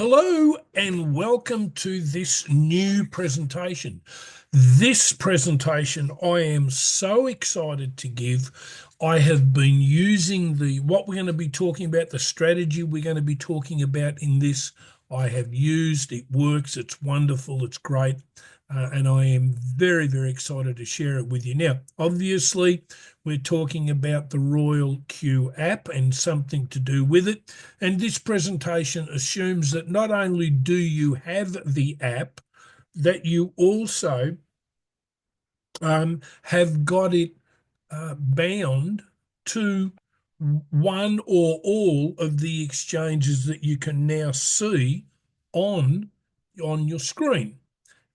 Hello and welcome to this new presentation. This presentation I am so excited to give. I have been using what we're going to be talking about, the strategy we're going to be talking about in this. I have used, it works, it's wonderful, it's great. And I am very, very excited to share it with you. Now, obviously, we're talking about the RoyalQ app and something to do with it. And this presentation assumes that not only do you have the app, that you also have got it bound to one or all of the exchanges that you can now see on your screen.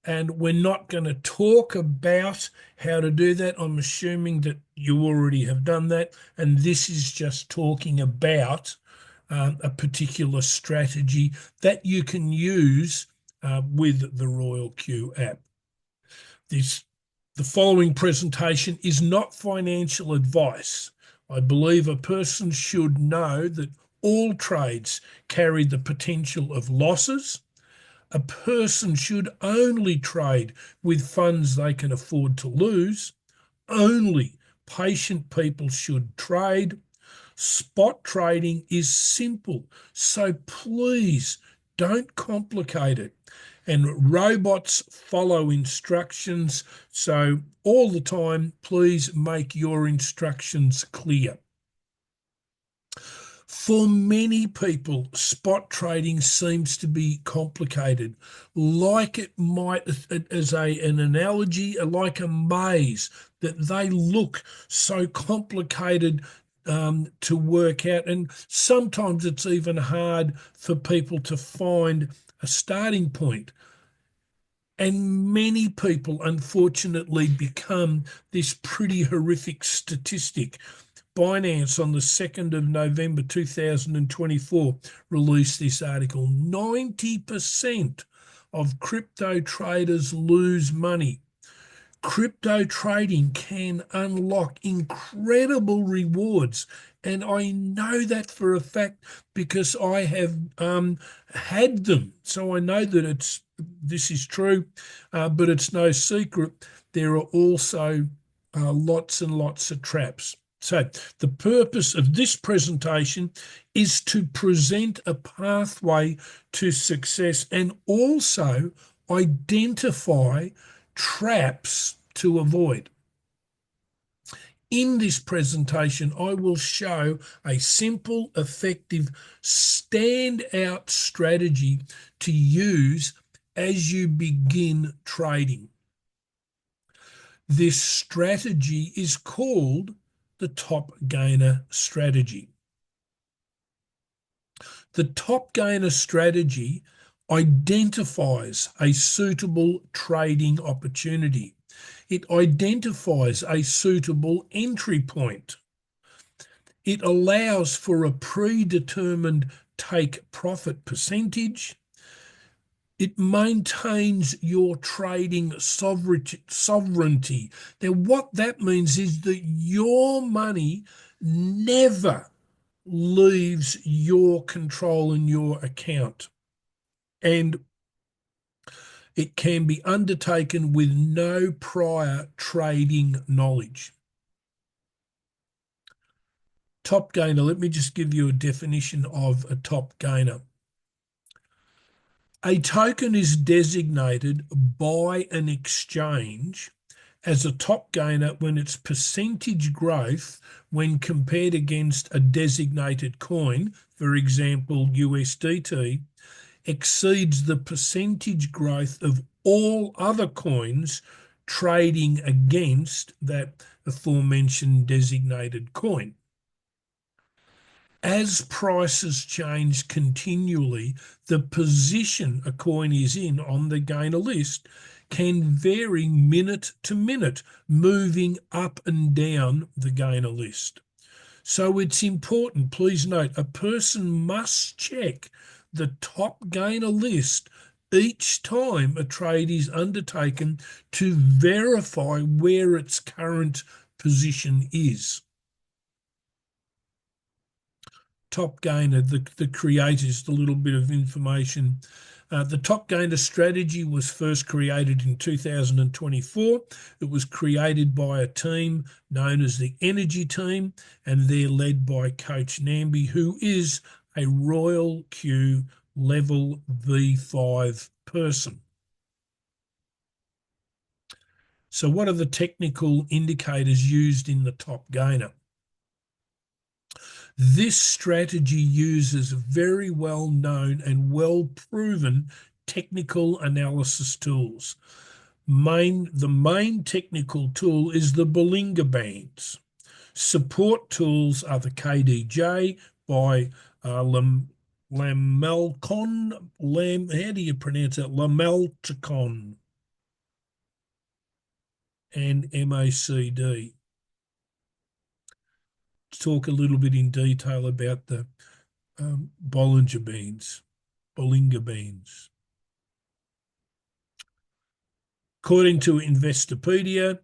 And we're not going to talk about how to do that. I'm assuming that you already have done that. And this is just talking about a particular strategy that you can use with the RoyalQ app. The following presentation is not financial advice. I believe a person should know that all trades carry the potential of losses. A person should only trade with funds they can afford to lose. Only patient people should trade. Spot trading is simple, so please don't complicate it. And robots follow instructions, so all the time, please make your instructions clear. For many people, spot trading seems to be complicated, like it might, as an analogy, like a maze, that they look so complicated to work out. And sometimes it's even hard for people to find a starting point. And many people, unfortunately, become this pretty horrific statistic. Binance on the 2nd of November 2024 released this article. 90% of crypto traders lose money. Crypto trading can unlock incredible rewards. And I know that for a fact because I have had them. So I know that this is true, but it's no secret. There are also lots and lots of traps. So the purpose of this presentation is to present a pathway to success and also identify traps to avoid. In this presentation, I will show a simple, effective, standout strategy to use as you begin trading. This strategy is called the Top Gainer strategy. The Top Gainer strategy identifies a suitable trading opportunity. It identifies a suitable entry point. It allows for a predetermined take profit percentage. It maintains your trading sovereignty. Now, what that means is that your money never leaves your control in your account. And it can be undertaken with no prior trading knowledge. Top gainer, let me just give you a definition of a top gainer. A token is designated by an exchange as a top gainer when its percentage growth when compared against a designated coin, for example, USDT, exceeds the percentage growth of all other coins trading against that aforementioned designated coin. As prices change continually, the position a coin is in on the gainer list can vary minute to minute, moving up and down the gainer list. So it's important, please note, a person must check the top gainer list each time a trade is undertaken to verify where its current position is. Top Gainer, the creators, a little bit of information. The Top Gainer strategy was first created in 2024. It was created by a team known as the Energy Team, and they're led by Coach Namby, who is a RoyalQ level V5 person. So what are the technical indicators used in the Top Gainer? This strategy uses very well known and well proven technical analysis tools. The main technical tool is the Bollinger Bands. Support tools are the KDJ by Lamelcon. How do you pronounce it? Lamelcon and MACD. Talk a little bit in detail about the Bollinger Bands. According to Investopedia,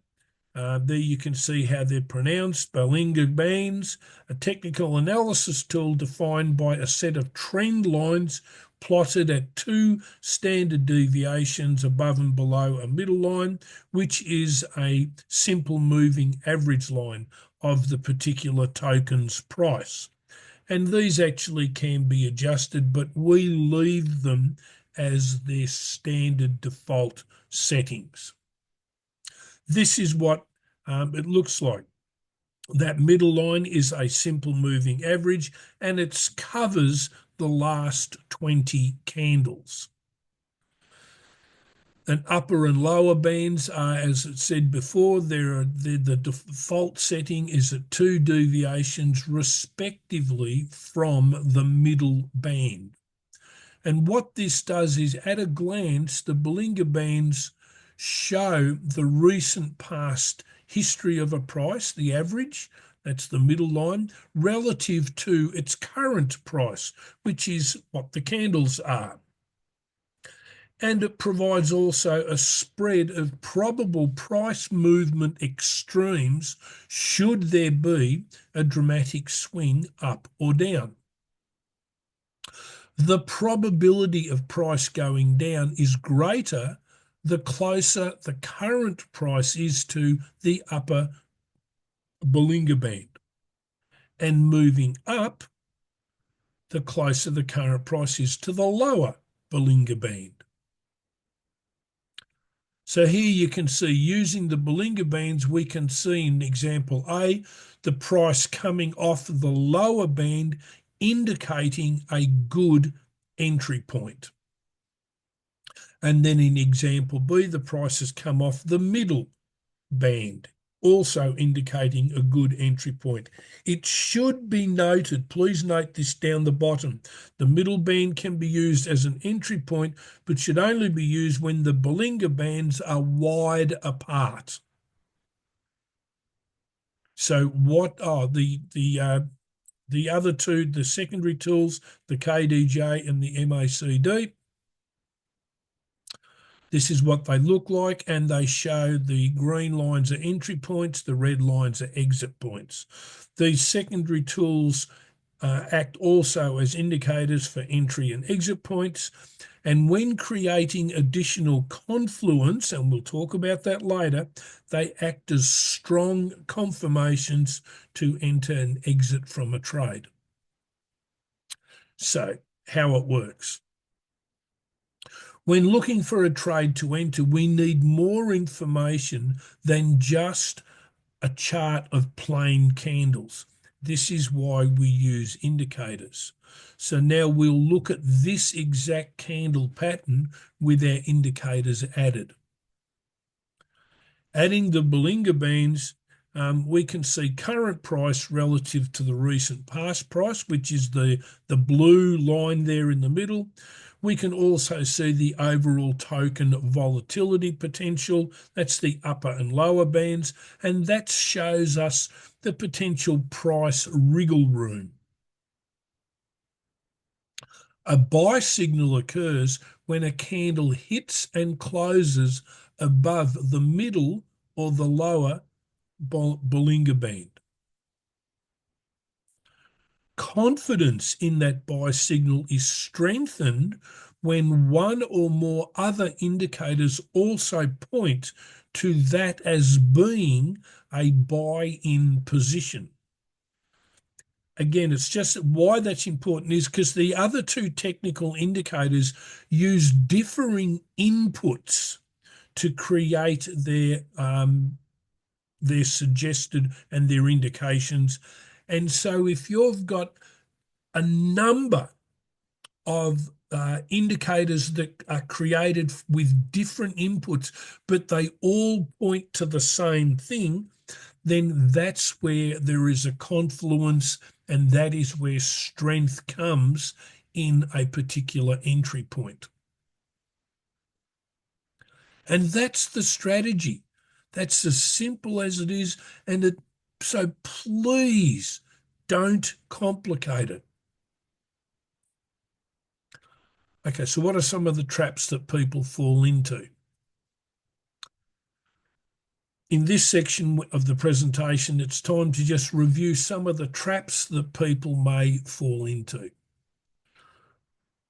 there you can see how they're pronounced. Bollinger Bands, a technical analysis tool defined by a set of trend lines plotted at two standard deviations above and below a middle line, which is a simple moving average line of the particular token's price. And these actually can be adjusted, but we leave them as their standard default settings. This is what it looks like. That middle line is a simple moving average, and it covers the last 20 candles. And upper and lower bands are, as it said before, the default setting is at two deviations respectively from the middle band. And what this does is, at a glance, the Bollinger Bands show the recent past history of a price, the average, that's the middle line, relative to its current price, which is what the candles are. And it provides also a spread of probable price movement extremes should there be a dramatic swing up or down. The probability of price going down is greater the closer the current price is to the upper Bollinger Band. And moving up, the closer the current price is to the lower Bollinger Band. So here you can see, using the Bollinger Bands, we can see in example A, the price coming off the lower band, indicating a good entry point. And then in example B, the price has come off the middle band, also indicating a good entry point. It should be noted, please note this down the bottom, the middle band can be used as an entry point, but should only be used when the Bollinger Bands are wide apart. So what are the other two, the secondary tools, the KDJ and the MACD? This is what they look like, and they show the green lines are entry points, the red lines are exit points. These secondary tools act also as indicators for entry and exit points, and when creating additional confluence, and we'll talk about that later, they act as strong confirmations to enter and exit from a trade. So, how it works. When looking for a trade to enter, we need more information than just a chart of plain candles. This is why we use indicators. So now we'll look at this exact candle pattern with our indicators added. Adding the Bollinger Bands, we can see current price relative to the recent past price, which is the blue line there in the middle. We can also see the overall token volatility potential. That's the upper and lower bands, and that shows us the potential price wriggle room. A buy signal occurs when a candle hits and closes above the middle or the lower Bollinger Band. Confidence in that buy signal is strengthened when one or more other indicators also point to that as being a buy-in position. Again, it's just why that's important is because the other two technical indicators use differing inputs to create their suggested and their indications. And so if you've got a number of indicators that are created with different inputs, but they all point to the same thing, then that's where there is a confluence, and that is where strength comes in a particular entry point. And that's the strategy. That's as simple as it is. So please don't complicate it. Okay, so what are some of the traps that people fall into? In this section of the presentation, it's time to just review some of the traps that people may fall into.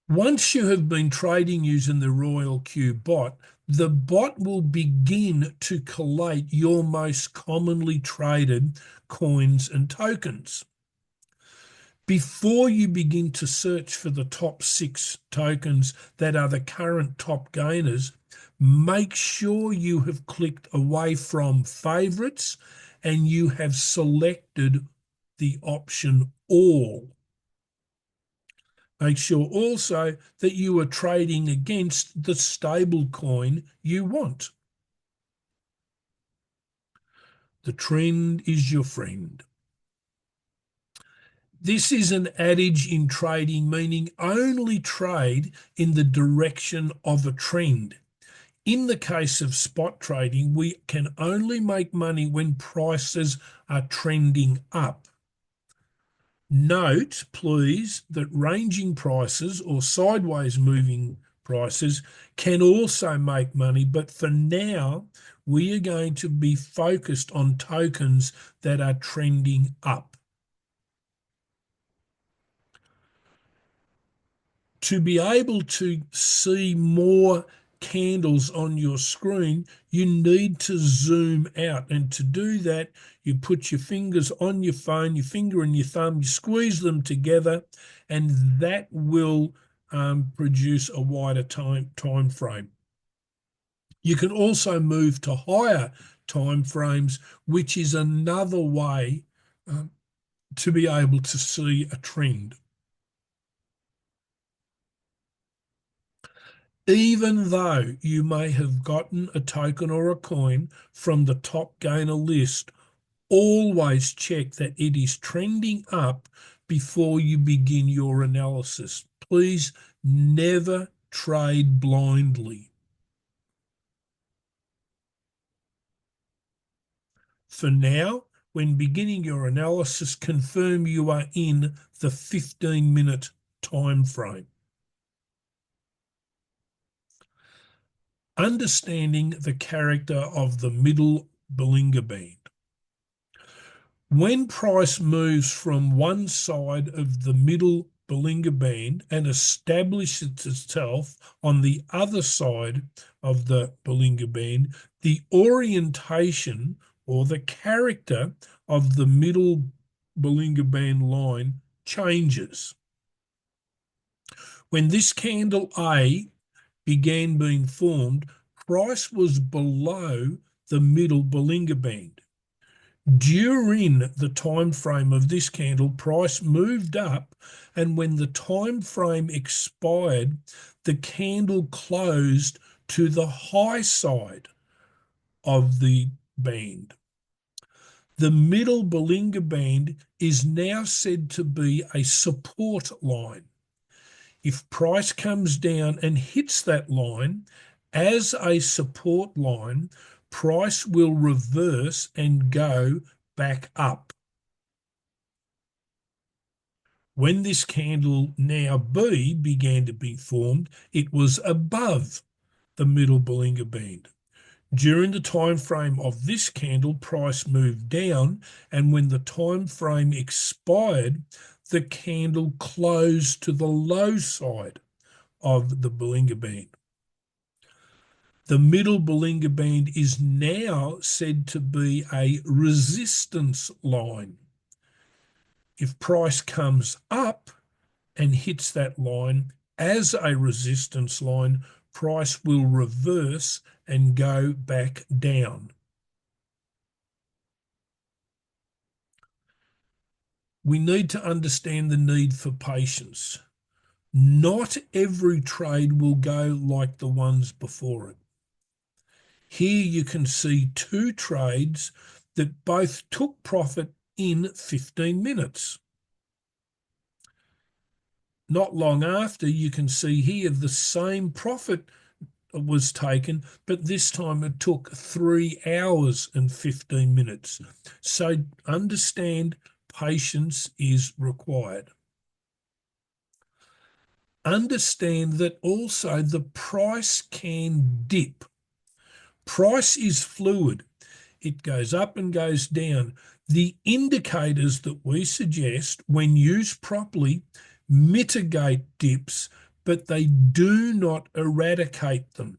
Once you have been trading using the RoyalQ bot, the bot will begin to collate your most commonly traded coins and tokens. Before you begin to search for the top 6 tokens that are the current top gainers, make sure you have clicked away from favorites and you have selected the option all. Make sure also that you are trading against the stable coin you want. The trend is your friend. This is an adage in trading, meaning only trade in the direction of a trend. In the case of spot trading, we can only make money when prices are trending up. Note, please, that ranging prices or sideways moving prices can also make money, but for now, we are going to be focused on tokens that are trending up. To be able to see more candles on your screen, you need to zoom out. And to do that, you put your fingers on your phone, your finger and your thumb, you squeeze them together, and that will produce a wider time frame. You can also move to higher time frames, which is another way to be able to see a trend. Even though you may have gotten a token or a coin from the top gainer list, always check that it is trending up before you begin your analysis. Please never trade blindly. For now, when beginning your analysis, confirm you are in the 15-minute time frame. Understanding the character of the middle Bollinger Band. When price moves from one side of the middle Bollinger Band and establishes itself on the other side of the Bollinger Band, the orientation or the character of the middle Bollinger Band line changes. When this candle A began being formed, price was below the middle Bollinger Band. During the time frame of this candle, price moved up, and when the time frame expired, the candle closed to the high side of the band. The middle Bollinger Band is now said to be a support line. If price comes down and hits that line as a support line, price will reverse and go back up. When this candle now B began to be formed, it was above the middle Bollinger Band. During the time frame of this candle, price moved down, and when the time frame expired, the candle close to the low side of the Bollinger Band. The middle Bollinger Band is now said to be a resistance line. If price comes up and hits that line as a resistance line, price will reverse and go back down. We need to understand the need for patience. Not every trade will go like the ones before it. Here you can see two trades that both took profit in 15 minutes. Not long after, you can see here the same profit was taken, but this time it took 3 hours and 15 minutes. So understand, patience is required. Understand that also the price can dip. Price is fluid. It goes up and goes down. The indicators that we suggest, when used properly, mitigate dips, but they do not eradicate them.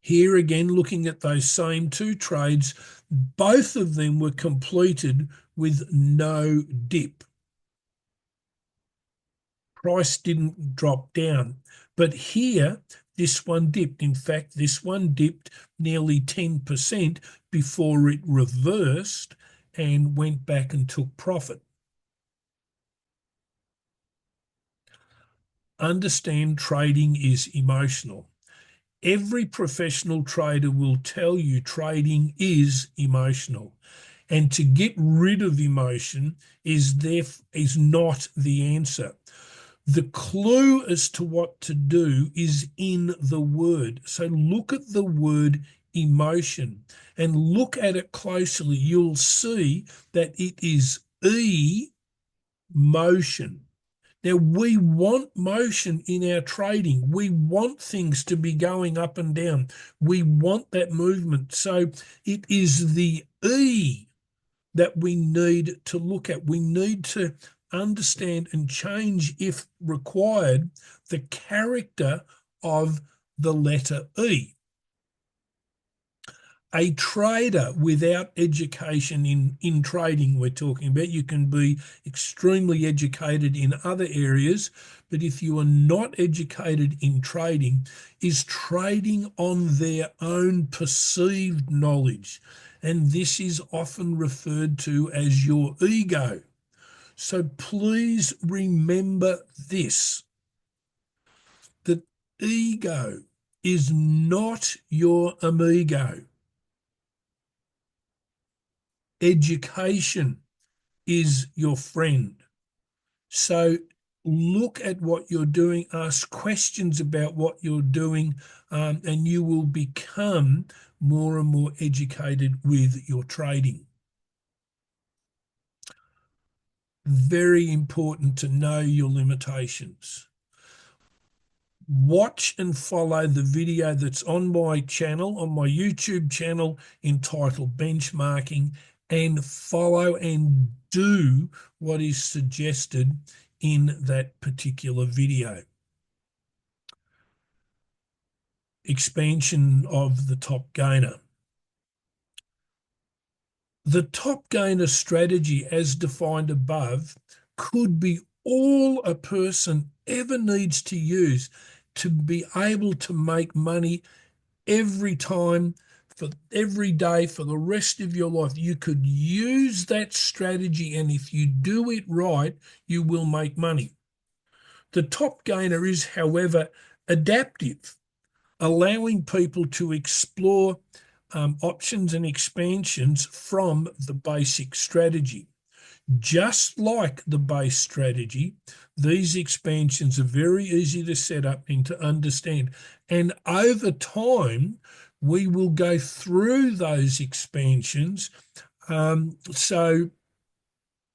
Here again, looking at those same two trades, both of them were completed with no dip. Price didn't drop down, but here this one dipped. In fact, this one dipped nearly 10% before it reversed and went back and took profit. Understand, trading is emotional. Every professional trader will tell you trading is emotional. And to get rid of emotion is not the answer. The clue as to what to do is in the word. So look at the word emotion and look at it closely. You'll see that it is motion. Now, we want motion in our trading. We want things to be going up and down. We want that movement. So it is the E that we need to look at. We need to understand and change, if required, the character of the letter E. A trader without education in trading, we're talking about, you can be extremely educated in other areas, but if you are not educated in trading, is trading on their own perceived knowledge. And this is often referred to as your ego. So please remember this, that ego is not your amigo. Education is your friend. So look at what you're doing, ask questions about what you're doing, and you will become more and more educated with your trading. Very important to know your limitations. Watch and follow the video that's on my channel, on my YouTube channel, entitled Benchmarking, and follow and do what is suggested in that particular video. Expansion of the top gainer. The top gainer strategy, as defined above, could be all a person ever needs to use to be able to make money every time, for every day, for the rest of your life. You could use that strategy, and if you do it right, you will make money. The top gainer is, however, adaptive, allowing people to explore options and expansions from the basic strategy. Just like the base strategy, these expansions are very easy to set up and to understand. And over time, we will go through those expansions. So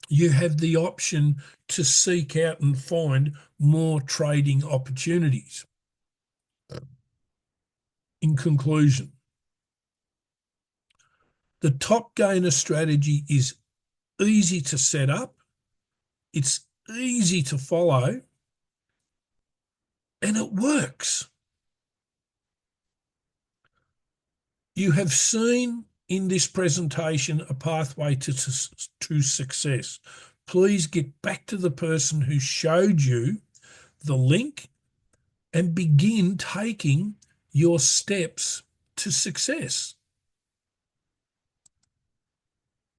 you have the option to seek out and find more trading opportunities. In conclusion, the top gainer strategy is easy to set up, it's easy to follow, and it works. You have seen in this presentation a pathway to success. Please get back to the person who showed you the link and begin taking your steps to success.